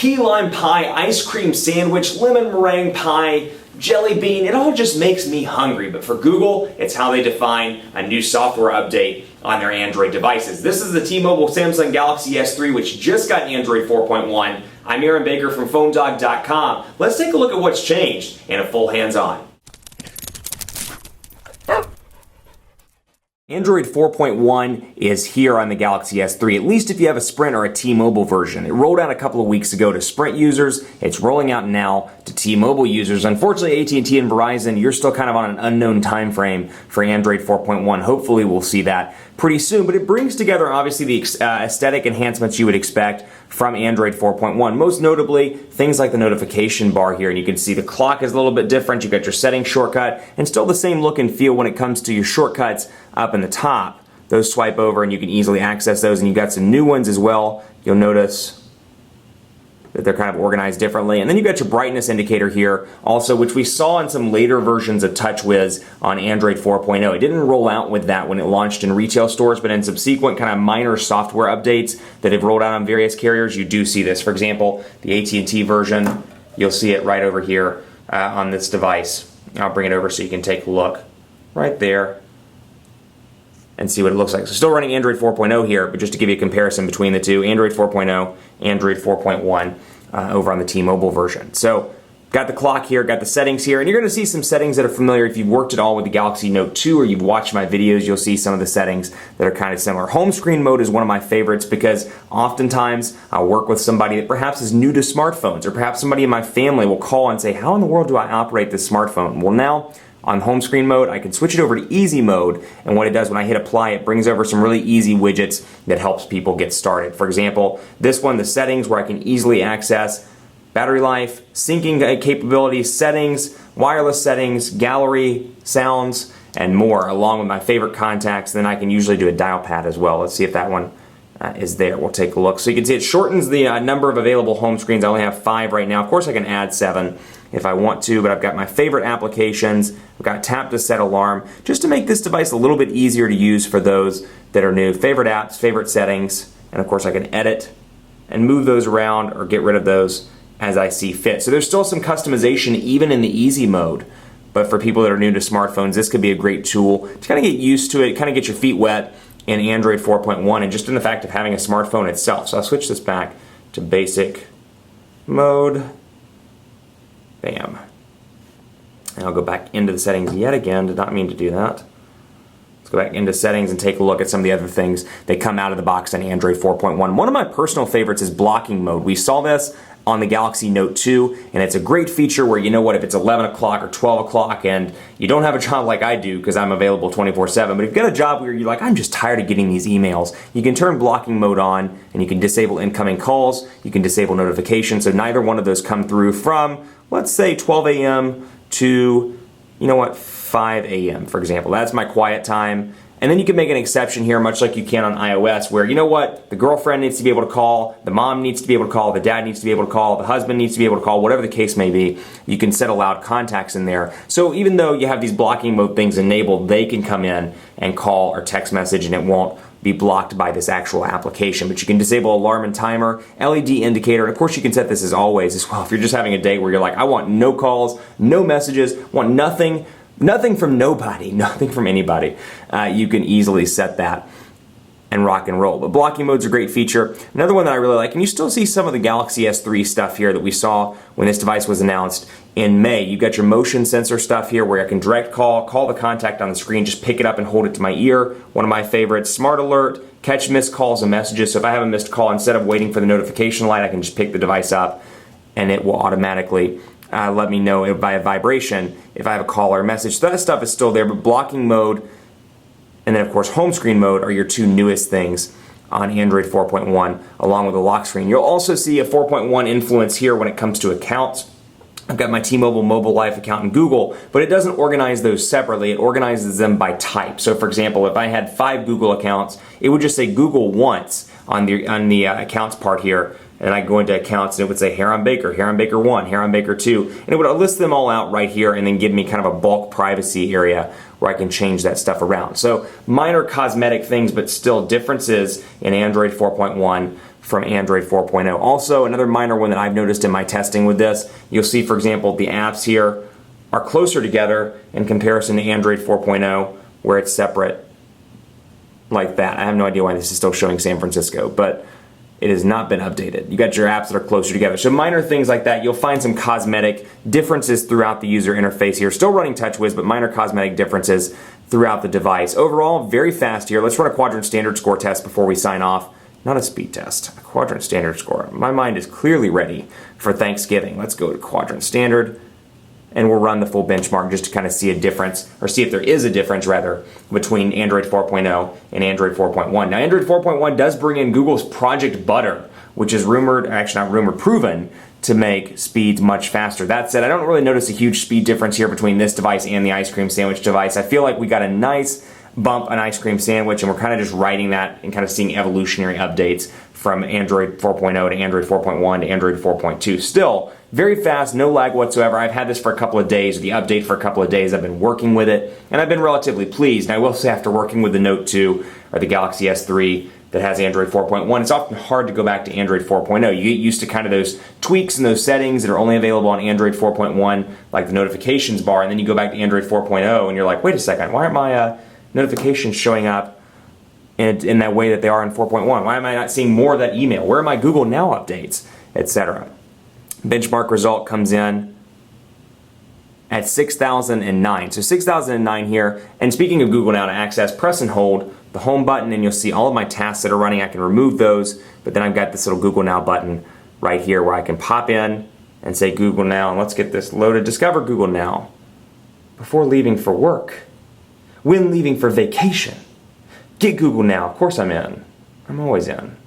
key lime pie, ice cream sandwich, lemon meringue pie, jelly bean, it all just makes me hungry. But for Google, it's how they define a new software update on their Android devices. This is the T-Mobile Samsung Galaxy S3, which just got Android 4.1. I'm Aaron Baker from PhoneDog.com. Let's take a look at what's changed in a full hands-on. Android 4.1 is here on the Galaxy S3, at least if you have a Sprint or a T-Mobile version. It rolled out a couple of weeks ago to Sprint users. It's rolling out now to T-Mobile users. Unfortunately, AT&T and Verizon, you're still kind of on an unknown time frame for Android 4.1. Hopefully we'll see that pretty soon, but it brings together obviously the aesthetic enhancements you would expect from Android 4.1. Most notably, things like the notification bar here, and you can see the clock is a little bit different. You've got your settings shortcut, and still the same look and feel when it comes to your shortcuts up in the top. Those swipe over and you can easily access those, and you've got some new ones as well. You'll notice that they're kind of organized differently. And then you've got your brightness indicator here also, which we saw in some later versions of TouchWiz on Android 4.0. It didn't roll out with that when it launched in retail stores, but in subsequent kind of minor software updates that have rolled out on various carriers, you do see this. For example, the AT&T version, you'll see it right over here on this device. I'll bring it over so you can take a look right there and see what it looks like. So still running Android 4.0 here, but just to give you a comparison between the two, Android 4.0, Android 4.1 over on the T-Mobile version. So got the clock here, got the settings here, and you're going to see some settings that are familiar. If you've worked at all with the Galaxy Note 2 or you've watched my videos, you'll see some of the settings that are kind of similar. Home screen mode is one of my favorites because oftentimes I'll work with somebody that perhaps is new to smartphones, or perhaps somebody in my family will call and say, how in the world do I operate this smartphone? Well, now on home screen mode, I can switch it over to easy mode, and what it does when I hit apply, it brings over some really easy widgets that helps people get started. For example, this one, the settings, where I can easily access battery life, syncing capabilities, settings, wireless settings, gallery, sounds, and more, along with my favorite contacts. Then I can usually do a dial pad as well. Let's see if that one is there. We'll take a look. So you can see it shortens the number of available home screens. I only have 5 right now. Of course I can add 7 if I want to, but I've got my favorite applications. I've got tap to set alarm, just to make this device a little bit easier to use for those that are new. Favorite apps, favorite settings, and of course I can edit and move those around or get rid of those as I see fit. So there's still some customization even in the easy mode, but for people that are new to smartphones, this could be a great tool to kind of get used to it, kind of get your feet wet in Android 4.1, and just in the fact of having a smartphone itself. So I'll switch this back to basic mode. Bam. And I'll go back into the settings yet again. Did not mean to do that. Let's go back into settings and take a look at some of the other things that come out of the box on Android 4.1. One of my personal favorites is blocking mode. We saw this on the Galaxy Note 2, and it's a great feature where, you know what, if it's 11 o'clock or 12 o'clock and you don't have a job like I do because I'm available 24/7, but if you've got a job where you're like, I'm just tired of getting these emails, you can turn blocking mode on and you can disable incoming calls, you can disable notifications, so neither one of those come through from, let's say, 12 a.m. to, you know what, 5 a.m. for example. That's my quiet time. And then you can make an exception here, much like you can on iOS, where, you know what, the girlfriend needs to be able to call, the mom needs to be able to call, the dad needs to be able to call, the husband needs to be able to call, whatever the case may be. You can set allowed contacts in there. So even though you have these blocking mode things enabled, they can come in and call or text message, and it won't be blocked by this actual application. But you can disable alarm and timer, LED indicator, and of course you can set this as always as well. If you're just having a day where you're like, I want no calls, no messages, want nothing from nobody, nothing from anybody, you can easily set that and rock and roll. But blocking mode's a great feature. Another one that I really like, and you still see some of the Galaxy S3 stuff here that we saw when this device was announced in May. You've got your motion sensor stuff here where I can direct call the contact on the screen, just pick it up and hold it to my ear. One of my favorites. Smart alert, catch missed calls and messages. So if I have a missed call, instead of waiting for the notification light, I can just pick the device up and it will automatically let me know by a vibration if I have a call or a message. So that stuff is still there, but blocking mode and then of course home screen mode are your two newest things on Android 4.1 along with the lock screen. You'll also see a 4.1 influence here when it comes to accounts. I've got my T-Mobile Mobile Life account in Google, but it doesn't organize those separately. It organizes them by type. So for example, if I had 5 Google accounts, it would just say Google once on the accounts part here, and I go into accounts and it would say Aaron Baker 1, Aaron Baker 2, and it would list them all out right here and then give me kind of a bulk privacy area where I can change that stuff around. So minor cosmetic things, but still differences in Android 4.1 from Android 4.0. Also, another minor one that I've noticed in my testing with this, you'll see, for example, the apps here are closer together in comparison to Android 4.0, where it's separate like that. I have no idea why this is still showing San Francisco, but it has not been updated. You got your apps that are closer together. So minor things like that. You'll find some cosmetic differences throughout the user interface here. Still running TouchWiz, but minor cosmetic differences throughout the device. Overall, very fast here. Let's run a Quadrant standard score test before we sign off. Not a speed test, a Quadrant standard score. My mind is clearly ready for Thanksgiving. Let's go to Quadrant standard, and we'll run the full benchmark just to kind of see a difference, or see if there is a difference rather, between Android 4.0 and Android 4.1. Now, Android 4.1 does bring in Google's Project Butter, which is rumored, actually not rumored, proven to make speeds much faster. That said, I don't really notice a huge speed difference here between this device and the ice cream sandwich device. I feel like we got a nice bump an ice cream sandwich, and we're kind of just riding that and kind of seeing evolutionary updates from Android 4.0 to Android 4.1 to Android 4.2. Still, very fast, no lag whatsoever. I've had this for a couple of days, the update for a couple of days. I've been working with it, and I've been relatively pleased. And I will say, after working with the Note 2 or the Galaxy S3 that has Android 4.1, it's often hard to go back to Android 4.0. You get used to kind of those tweaks and those settings that are only available on Android 4.1, like the notifications bar, and then you go back to Android 4.0, and you're like, wait a second, why aren't my notifications showing up in that way that they are in 4.1? Why am I not seeing more of that email? Where are my Google Now updates, etc.? Benchmark result comes in at 6,009. So 6,009 here. And speaking of Google Now, to access, press and hold the home button, and you'll see all of my tasks that are running. I can remove those, but then I've got this little Google Now button right here where I can pop in and say Google Now, and let's get this loaded. Discover Google Now before leaving for work. When leaving for vacation. Get Google Now. Of course I'm in. I'm always in.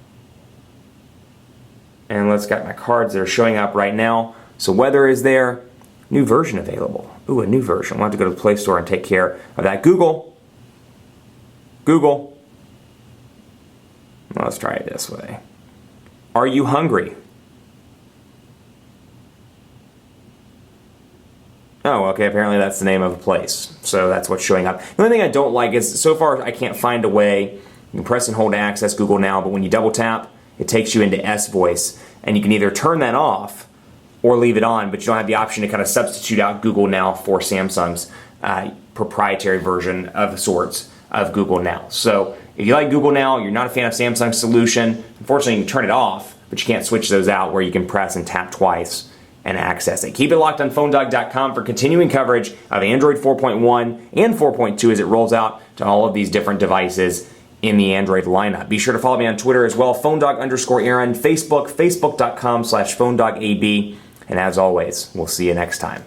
And let's got my cards that are showing up right now. So weather is there. New version available. Ooh, a new version. We'll have to go to the Play Store and take care of that. Google. Google. Well, let's try it this way. Are you hungry? Oh, okay, apparently that's the name of a place. So that's what's showing up. The only thing I don't like is, so far I can't find a way. You can press and hold to access Google Now, but when you double tap, it takes you into S Voice. And you can either turn that off or leave it on, but you don't have the option to kind of substitute out Google Now for Samsung's proprietary version of sorts of Google Now. So if you like Google Now, you're not a fan of Samsung's solution, unfortunately you can turn it off, but you can't switch those out where you can press and tap twice and access it. Keep it locked on PhoneDog.com for continuing coverage of Android 4.1 and 4.2 as it rolls out to all of these different devices in the Android lineup. Be sure to follow me on Twitter as well, PhoneDog_Aaron, Facebook, Facebook.com/PhoneDogAB. And as always, we'll see you next time.